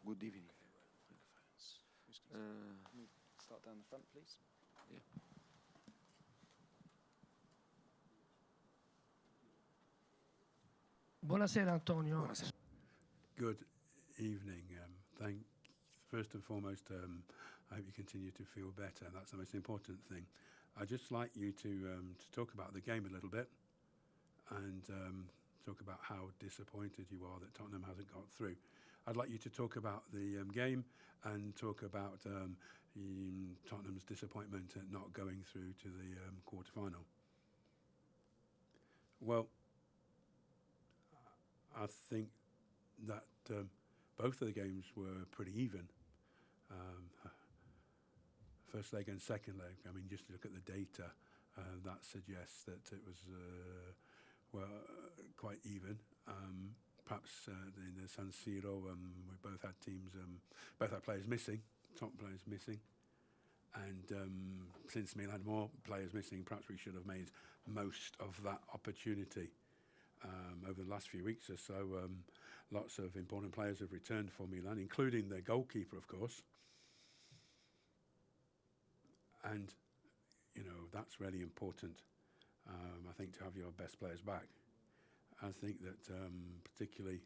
Good evening. Can we start down the front, please? Yeah. Buonasera Antonio. Buonasera. Good evening. First and foremost, I hope you continue to feel better. That's the most important thing. I'd just like you to talk about the game a little bit and talk about how disappointed you are that Tottenham hasn't got through. I'd like you to talk about the game and talk about Tottenham's disappointment at not going through to the quarter-final. Well, I think that both of the games were pretty even. First leg and second leg, I mean, just look at the data, that suggests that it was quite even. Perhaps in the San Siro, we both had teams, both had players missing, top players missing. And since Milan had more players missing, perhaps we should have made most of that opportunity. Over the last few weeks or so, lots of important players have returned for Milan, including their goalkeeper, of course. And, you know, that's really important, I think, to have your best players back. I think that particularly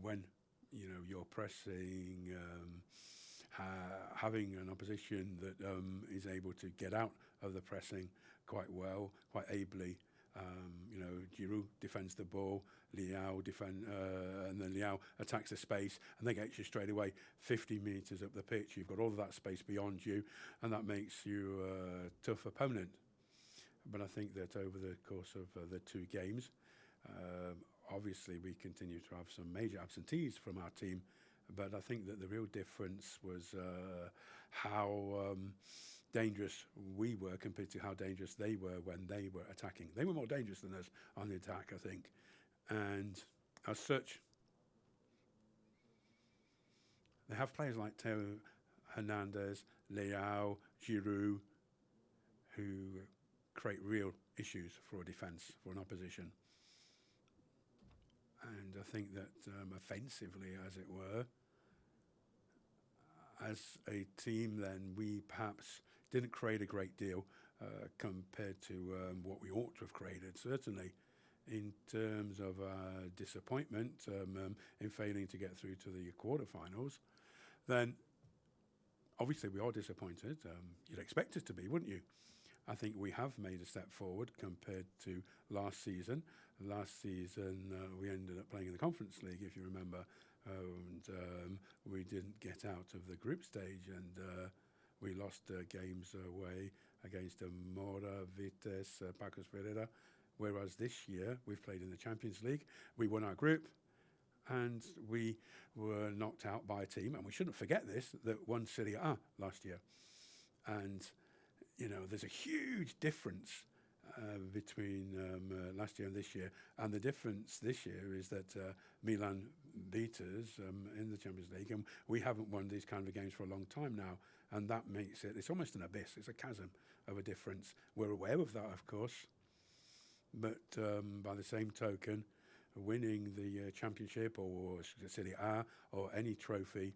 when, you know, you're pressing, having an opposition that is able to get out of the pressing quite well, quite ably. You know, Giroud defends the ball, Leao and then Leao attacks the space, and they get you straight away 50 metres up the pitch. You've got all of that space beyond you, and that makes you a tough opponent. But I think that over the course of the two games, obviously we continue to have some major absentees from our team, but I think that the real difference was how dangerous we were compared to how dangerous they were when they were attacking. They were more dangerous than us on the attack, I think. And as such, they have players like Theo Hernandez, Leao, Giroud, who create real issues for a defence, for an opposition. And I think that offensively, as it were, as a team, then we perhaps didn't create a great deal compared to what we ought to have created, certainly in terms of disappointment in failing to get through to the quarterfinals. Then obviously we are disappointed. You'd expect us to be, wouldn't you? I think we have made a step forward compared to last season. Last season we ended up playing in the Conference League, if you remember, and we didn't get out of the group stage, and we lost games away against Mora, Vitesse, Pacos Ferreira, whereas this year we've played in the Champions League. We won our group, and we were knocked out by a team, and we shouldn't forget this, that won Serie A last year. And you know, there's a huge difference between last year and this year. And the difference this year is that Milan beat us in the Champions League, and we haven't won these kind of games for a long time now. And that makes it's almost an abyss. It's a chasm of a difference. We're aware of that, of course. But by the same token, winning the championship or Serie A or any trophy,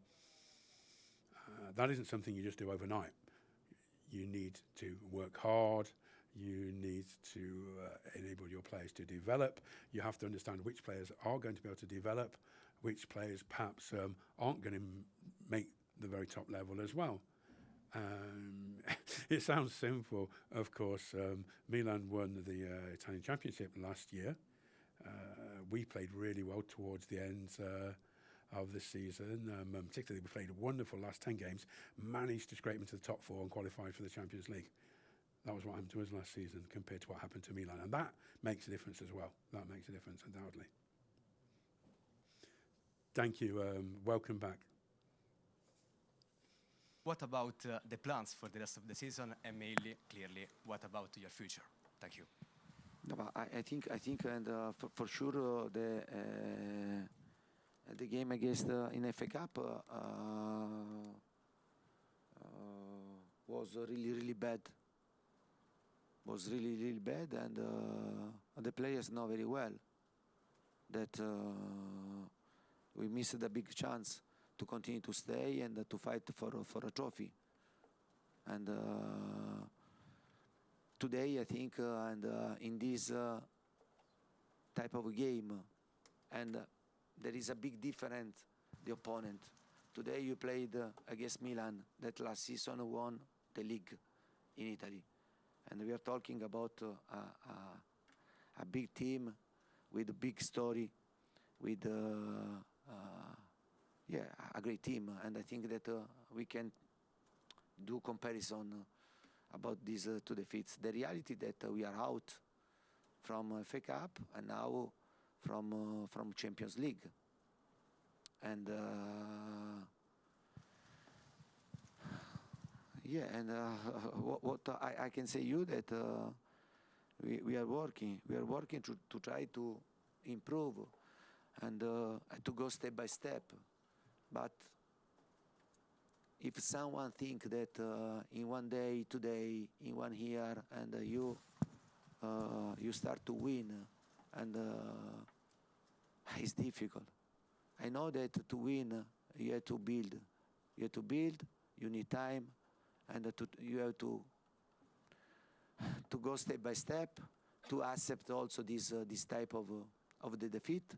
that isn't something you just do overnight. You need to work hard. You need to enable your players to develop. You have to understand which players are going to be able to develop, which players perhaps aren't going to make the very top level as well. It sounds simple, of course. Milan won the Italian Championship last year. We played really well towards the end of the season. Particularly, we played a wonderful last 10 games, managed to scrape into the top 4 and qualified for the Champions League. That was what happened to us last season compared to what happened to Milan. And that makes a difference as well. That makes a difference, undoubtedly. Thank you. Welcome back. What about the plans for the rest of the season, and mainly, clearly, what about your future? Thank you. No, I think, and for sure, the game against in FA Cup was really bad. Was really bad, and the players know very well that we missed a big chance to continue to stay and to fight for a trophy. And today, I think, in this type of game, and there is a big difference, the opponent. Today you played against Milan, that last season won the league in Italy. And we are talking about a big team with a big story, with a great team. And I think that we can do comparison about these two defeats. The reality that we are out from FA Cup and now from Champions League. And what I can say you that we are working to try to improve and to go step by step. But if someone think that in one day, today, in 1 year, and you start to win, and it's difficult. I know that to win, you have to build. You have to build. You need time, and you have to go step by step, to accept also this type of the defeat,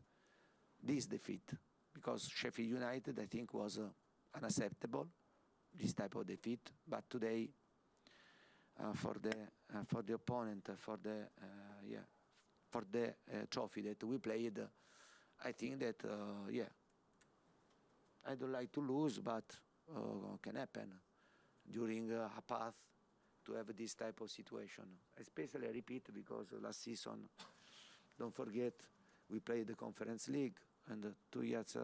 this defeat, because Sheffield United, I think, was unacceptable, this type of defeat. But today, for the opponent, for the trophy that we played, I think that I don't like to lose, but can happen during a path to have this type of situation. Especially, I repeat, because last season, don't forget, we played the Conference League, and 2 years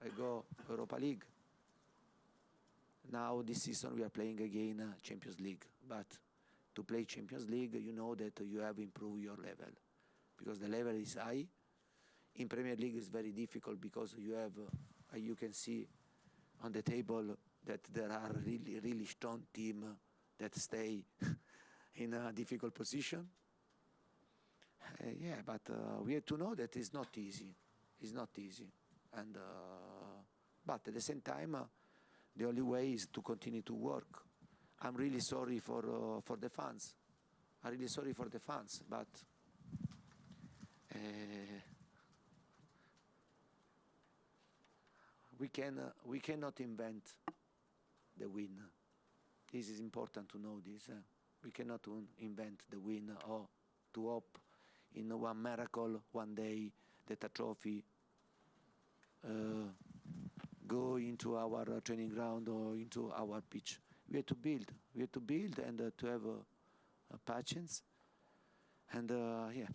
ago, Europa League. Now, this season, we are playing again Champions League. But to play Champions League, you know that you have improved your level, because the level is high. In Premier League, it's very difficult because you have, you can see on the table that there are really, really strong teams that stay in a difficult position. But we have to know that it's not easy. It's not easy. And but at the same time, the only way is to continue to work. I'm really sorry for the fans. I'm really sorry for the fans, but we cannot invent the win. This is important to know this. We cannot invent the win or to hope in one miracle one day that a trophy go into our training ground or into our pitch. We have to build. We have to build and to have patience. And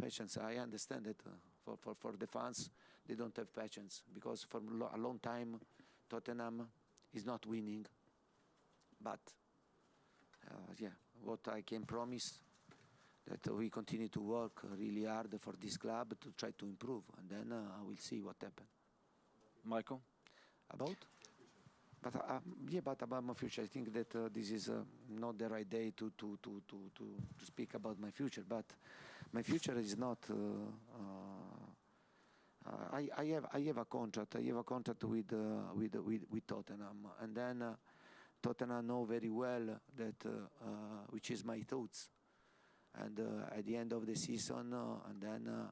patience. I understand that for the fans, they don't have patience, because for a long time Tottenham is not winning. But what I can promise, that we continue to work really hard for this club to try to improve, and then we'll see what happens. Michael? About? But about my future, I think that this is not the right day to speak about my future. But my future is not. I have a contract. I have a contract with Tottenham, and then Tottenham know very well that which is my thoughts. And at the end of the season, and then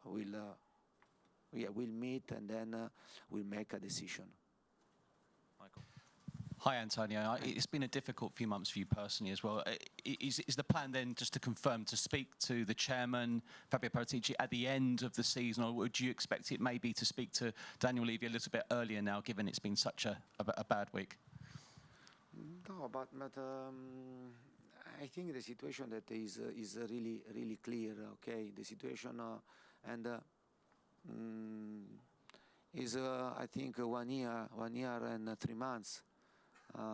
we'll meet, and then we'll make a decision. Michael? Hi, Antonio. It's been a difficult few months for you personally as well. Is the plan then just to confirm to speak to the chairman, Fabio Paratici, at the end of the season, or would you expect it maybe to speak to Daniel Levy a little bit earlier now, given it's been such a bad week? No, but I think the situation that is really, really clear. Okay, the situation is I think 1 year and 3 months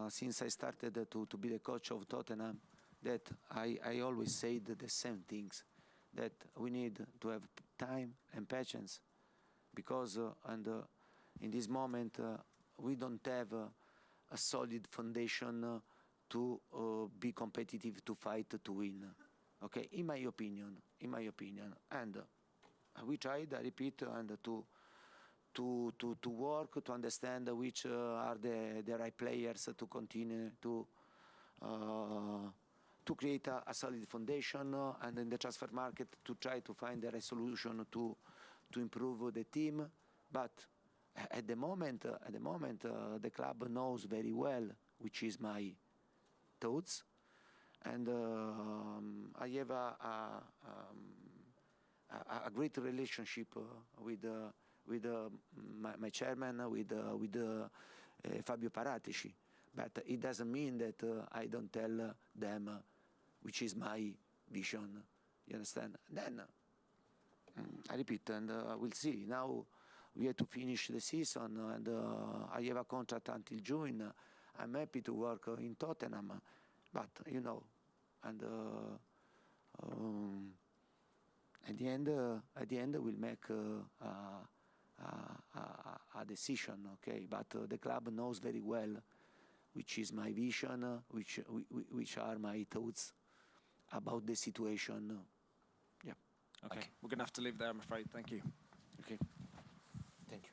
since I started to be the coach of Tottenham, that I always said the same things, that we need to have time and patience, because in this moment we don't have a solid foundation to be competitive, to fight, to win. Okay, in my opinion, and we tried, I repeat, and to work, to understand which are the right players to continue to create a solid foundation, and in the transfer market to try to find the right solution to improve the team. But at the moment, the club knows very well which is my thoughts, and I have a great relationship with my chairman, with Fabio Paratici. But it doesn't mean that I don't tell them which is my vision. You understand? Then I repeat, and we'll see. Now we have to finish the season, and I have a contract until June. I'm happy to work in Tottenham, but you know, and at the end we'll make a decision, okay? But the club knows very well which is my vision, which are my thoughts about the situation. Yeah. Okay, we're going to have to leave there, I'm afraid. Thank you. Okay. Thank you.